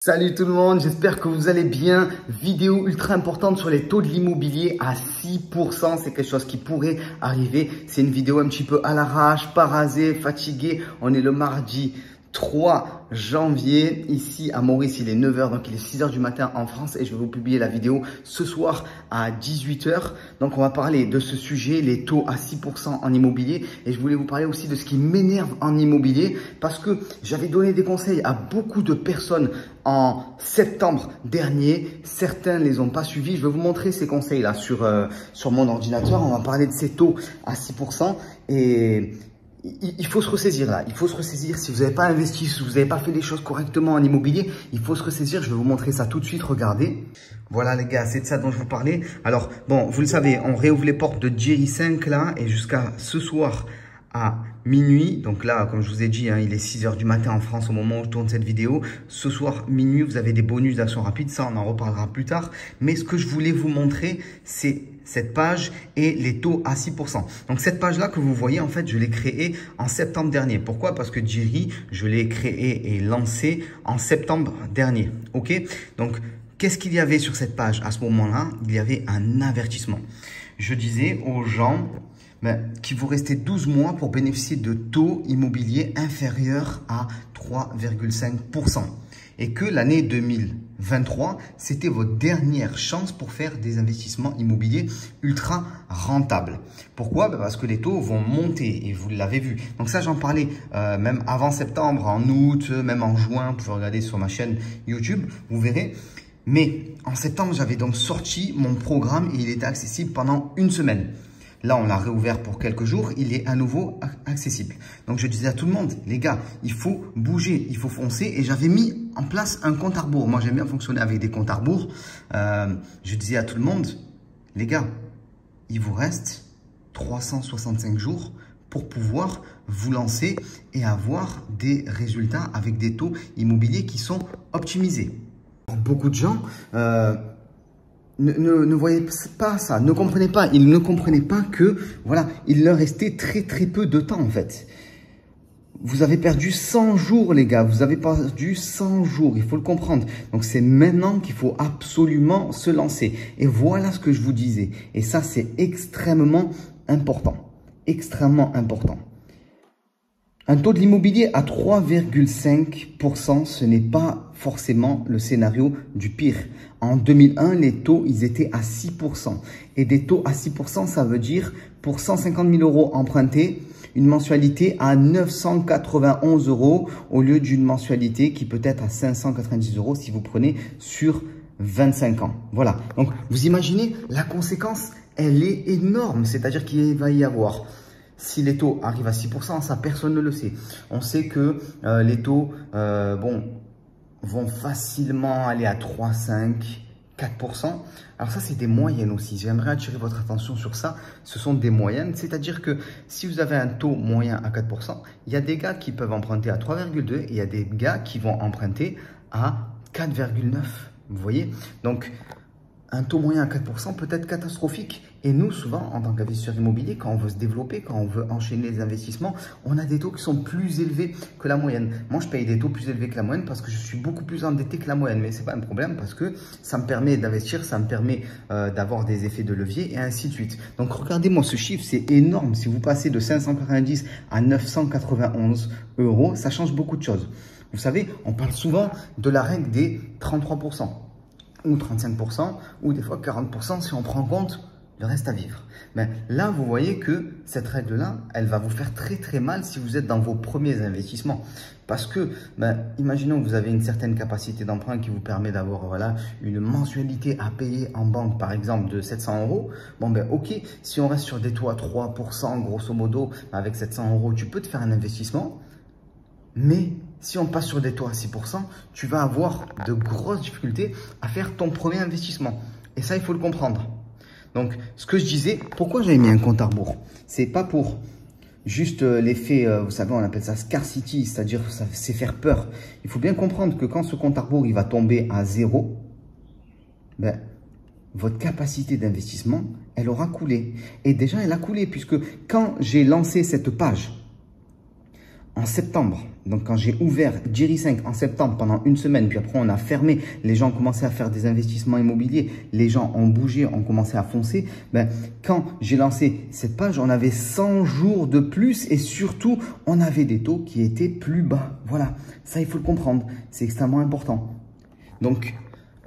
Salut tout le monde, j'espère que vous allez bien. Vidéo ultra importante sur les taux de l'immobilier à 6%. C'est quelque chose qui pourrait arriver. C'est une vidéo un petit peu à l'arrache, parasé, fatigué. On est le mardi 3 janvier. Ici à Maurice, il est 9 h, donc il est 6 h du matin en France. Et je vais vous publier la vidéo ce soir à 18 h. Donc on va parler de ce sujet, les taux à 6% en immobilier. Et je voulais vous parler aussi de ce qui m'énerve en immobilier. Parce que j'avais donné des conseils à beaucoup de personnes en septembre dernier. Certains ne les ont pas suivis. Je vais vous montrer ces conseils-là sur mon ordinateur. On va parler de ces taux à 6%. Et il faut se ressaisir là. Il faut se ressaisir. Si vous n'avez pas investi, si vous n'avez pas fait les choses correctement en immobilier, il faut se ressaisir. Je vais vous montrer ça tout de suite. Regardez. Voilà les gars, c'est de ça dont je vous parlais. Alors, bon, vous le savez, on réouvre les portes de Jerry 5 là. Et jusqu'à ce soir à minuit, donc là comme je vous ai dit, il est 6 h du matin en France au moment où je tourne cette vidéo. Ce soir minuit, vous avez des bonus d'action rapide, ça on en reparlera plus tard. Mais ce que je voulais vous montrer, c'est cette page et les taux à 6%. Donc cette page là que vous voyez, en fait je l'ai créée en septembre dernier. Pourquoi? Parce que Jerry, je l'ai créé et lancé en septembre dernier. Ok, donc qu'est-ce qu'il y avait sur cette page à ce moment-là? Il y avait un avertissement. Je disais aux gens qu'il vous restait 12 mois pour bénéficier de taux immobiliers inférieurs à 3,5%. Et que l'année 2023, c'était votre dernière chance pour faire des investissements immobiliers ultra rentables. Pourquoi? Parce que les taux vont monter et vous l'avez vu. Donc ça, j'en parlais même avant septembre, en août, même en juin. Vous pouvez regarder sur ma chaîne YouTube, vous verrez. Mais en septembre, j'avais donc sorti mon programme et il était accessible pendant une semaine. Là, on l'a réouvert pour quelques jours. Il est à nouveau accessible. Donc, je disais à tout le monde, les gars, il faut bouger, il faut foncer. Et j'avais mis en place un compte à rebours. Moi, j'aime bien fonctionner avec des comptes à rebours. Je disais à tout le monde, les gars, il vous reste 365 jours pour pouvoir vous lancer et avoir des résultats avec des taux immobiliers qui sont optimisés. Pour beaucoup de gens, ne voyaient pas ça, ne comprenaient pas. Ils ne comprenaient pas que, voilà, il leur restait très peu de temps en fait. Vous avez perdu 100 jours les gars, vous avez perdu 100 jours, il faut le comprendre. Donc c'est maintenant qu'il faut absolument se lancer. Et voilà ce que je vous disais. Et ça c'est extrêmement important, extrêmement important. Un taux de l'immobilier à 3,5%, ce n'est pas forcément le scénario du pire. En 2001, les taux, ils étaient à 6%. Et des taux à 6%, ça veut dire pour 150 000 € empruntés, une mensualité à 991 € au lieu d'une mensualité qui peut être à 590 € si vous prenez sur 25 ans. Voilà. Donc, vous imaginez, la conséquence, elle est énorme. C'est-à-dire qu'il va y avoir... Si les taux arrivent à 6%, ça personne ne le sait. On sait que les taux vont facilement aller à 3, 5, 4%. Alors ça, c'est des moyennes aussi. J'aimerais attirer votre attention sur ça. Ce sont des moyennes. C'est-à-dire que si vous avez un taux moyen à 4%, il y a des gars qui peuvent emprunter à 3,2 et il y a des gars qui vont emprunter à 4,9. Vous voyez? Donc, un taux moyen à 4% peut être catastrophique. Et nous, souvent, en tant qu'investisseur immobilier, quand on veut se développer, quand on veut enchaîner les investissements, on a des taux qui sont plus élevés que la moyenne. Moi, je paye des taux plus élevés que la moyenne parce que je suis beaucoup plus endetté que la moyenne. Mais ce n'est pas un problème parce que ça me permet d'investir, ça me permet d'avoir des effets de levier et ainsi de suite. Donc, regardez-moi ce chiffre, c'est énorme. Si vous passez de 590 à 991 €, ça change beaucoup de choses. Vous savez, on parle souvent de la règle des 33%. Ou 35%, ou des fois 40% si on prend en compte le reste à vivre. Mais là, vous voyez que cette règle-là, elle va vous faire très mal si vous êtes dans vos premiers investissements. Parce que, imaginons que vous avez une certaine capacité d'emprunt qui vous permet d'avoir une mensualité à payer en banque, par exemple, de 700 €. Bon, ok, si on reste sur des taux à 3%, grosso modo, avec 700 €, tu peux te faire un investissement. Mais si on passe sur des taux à 6%, tu vas avoir de grosses difficultés à faire ton premier investissement. Et ça, il faut le comprendre. Donc, ce que je disais, pourquoi j'avais mis un compte à rebours? C'est pas pour juste l'effet, vous savez, on appelle ça scarcity, c'est-à-dire c'est faire peur. Il faut bien comprendre que quand ce compte à rebours il va tomber à 0, votre capacité d'investissement, elle aura coulé. Et déjà, elle a coulé puisque quand j'ai lancé cette page, en septembre. Donc quand j'ai ouvert Jiri 5 en septembre pendant une semaine, puis après on a fermé, les gens ont commencé à faire des investissements immobiliers, les gens ont bougé, ont commencé à foncer. Ben, quand j'ai lancé cette page, on avait 100 jours de plus et surtout, on avait des taux qui étaient plus bas. Voilà, ça il faut le comprendre, c'est extrêmement important. Donc,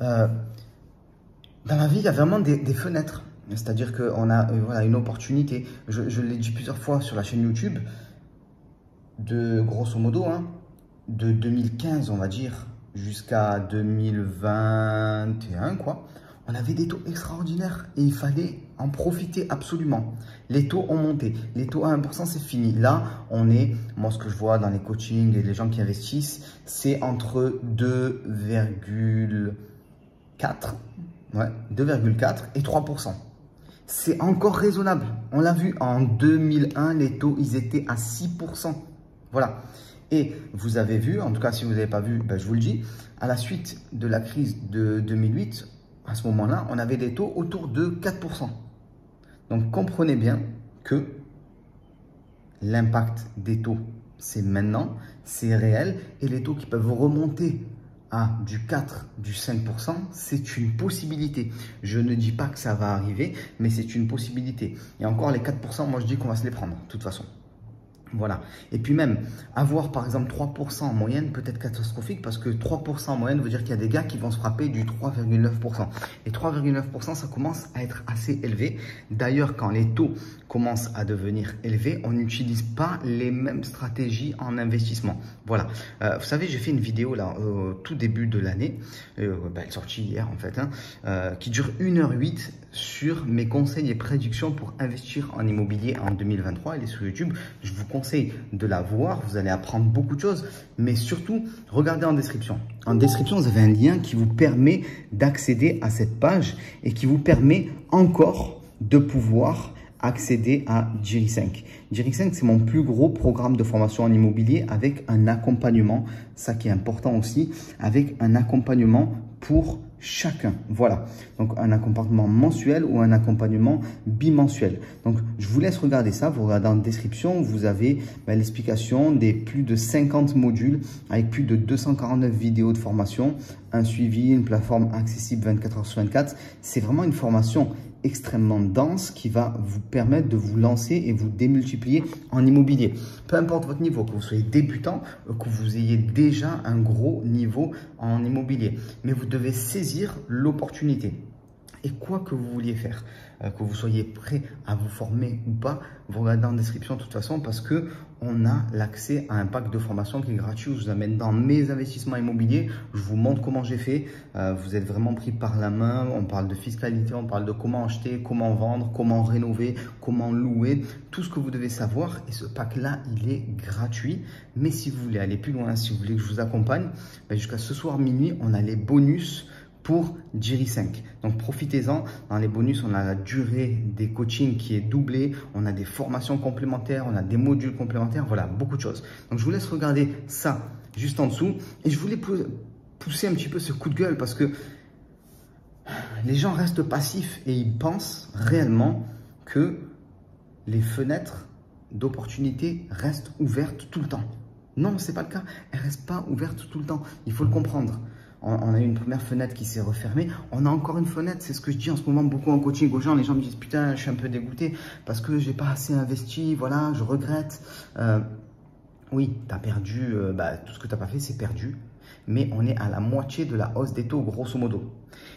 dans la vie, il y a vraiment des fenêtres. C'est-à-dire qu'on a voilà, une opportunité. Je l'ai dit plusieurs fois sur la chaîne YouTube, de grosso modo, hein, de 2015, on va dire, jusqu'à 2021, quoi. On avait des taux extraordinaires et il fallait en profiter absolument. Les taux ont monté. Les taux à 1%, c'est fini. Là, on est, moi, ce que je vois dans les coachings et les gens qui investissent, c'est entre 2,4 et 3%. C'est encore raisonnable. On l'a vu en 2001, les taux, ils étaient à 6%. Voilà. Et vous avez vu, en tout cas, si vous n'avez pas vu, ben, je vous le dis, à la suite de la crise de 2008, à ce moment-là, on avait des taux autour de 4%. Donc, comprenez bien que l'impact des taux, c'est maintenant, c'est réel. Et les taux qui peuvent remonter à du 4, du 5%, c'est une possibilité. Je ne dis pas que ça va arriver, mais c'est une possibilité. Et encore, les 4%, moi, je dis qu'on va se les prendre, de toute façon. Voilà. Et puis même, avoir par exemple 3% en moyenne peut être catastrophique parce que 3% en moyenne veut dire qu'il y a des gars qui vont se frapper du 3,9%. Et 3,9%, ça commence à être assez élevé. D'ailleurs, quand les taux commencent à devenir élevés, on n'utilise pas les mêmes stratégies en investissement. Voilà. Vous savez, j'ai fait une vidéo là au tout début de l'année, elle est sortie hier en fait, hein, qui dure 1h08 sur mes conseils et prédictions pour investir en immobilier en 2023. Elle est sur YouTube. Je vous conseille de la voir. Vous allez apprendre beaucoup de choses, mais surtout, regardez en description. En description, vous avez un lien qui vous permet d'accéder à cette page et qui vous permet encore de pouvoir accéder à Jiri 5. Jiri 5, c'est mon plus gros programme de formation en immobilier avec un accompagnement, ça qui est important aussi, avec un accompagnement pour chacun. Voilà, donc un accompagnement mensuel ou un accompagnement bimensuel. Donc, je vous laisse regarder ça. Vous regardez en description, vous avez l'explication des plus de 50 modules avec plus de 249 vidéos de formation, un suivi, une plateforme accessible 24 heures sur 24. C'est vraiment une formation extrêmement dense qui va vous permettre de vous lancer et vous démultiplier en immobilier. Peu importe votre niveau, que vous soyez débutant, que vous ayez déjà un gros niveau en immobilier. Mais vous devez saisir l'opportunité. Et quoi que vous vouliez faire, que vous soyez prêt à vous former ou pas, vous regardez en description de toute façon parce que on a l'accès à un pack de formation qui est gratuit. Je vous amène dans mes investissements immobiliers. Je vous montre comment j'ai fait. Vous êtes vraiment pris par la main. On parle de fiscalité, on parle de comment acheter, comment vendre, comment rénover, comment louer. Tout ce que vous devez savoir. Et ce pack-là, il est gratuit. Mais si vous voulez aller plus loin, si vous voulez que je vous accompagne, jusqu'à ce soir minuit, on a les bonus pour Jiri 5. Donc profitez-en. Dans les bonus, on a la durée des coachings qui est doublée, on a des formations complémentaires, on a des modules complémentaires, voilà, beaucoup de choses. Donc je vous laisse regarder ça juste en dessous et je voulais pousser un petit peu ce coup de gueule parce que les gens restent passifs et ils pensent réellement que les fenêtres d'opportunité restent ouvertes tout le temps. Non, ce n'est pas le cas. Elles ne restent pas ouvertes tout le temps. Il faut le comprendre. On a eu une première fenêtre qui s'est refermée. On a encore une fenêtre. C'est ce que je dis en ce moment beaucoup en coaching aux gens. Les gens me disent « Putain, je suis un peu dégoûté parce que je n'ai pas assez investi. Voilà, je regrette. » Oui, tu as perdu. Tout ce que tu n'as pas fait, c'est perdu. Mais on est à la moitié de la hausse des taux, grosso modo.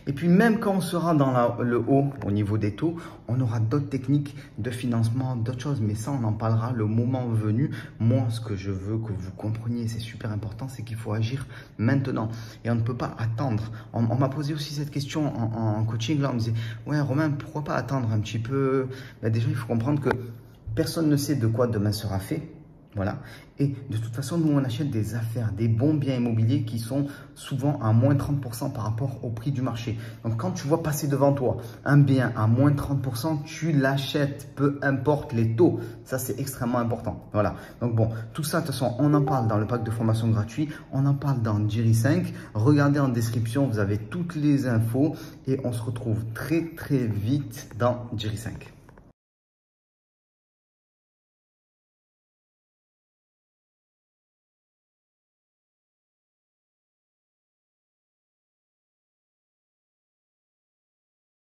Et puis, même quand on sera dans le haut au niveau des taux, on aura d'autres techniques de financement, d'autres choses. Mais ça, on en parlera le moment venu. Moi, ce que je veux que vous compreniez, c'est super important, c'est qu'il faut agir maintenant. Et on ne peut pas attendre. On m'a posé aussi cette question en coaching. Là, on me disait, ouais, Romain, pourquoi pas attendre un petit peu? Déjà, il faut comprendre que personne ne sait de quoi demain sera fait. Voilà. Et de toute façon, nous, on achète des affaires, des bons biens immobiliers qui sont souvent à moins 30% par rapport au prix du marché. Donc, quand tu vois passer devant toi un bien à moins 30%, tu l'achètes, peu importe les taux. Ça, c'est extrêmement important. Voilà. Donc, bon, tout ça, de toute façon, on en parle dans le pack de formation gratuit. On en parle dans Jiri 5. Regardez en description, vous avez toutes les infos et on se retrouve très, très vite dans Jiri 5.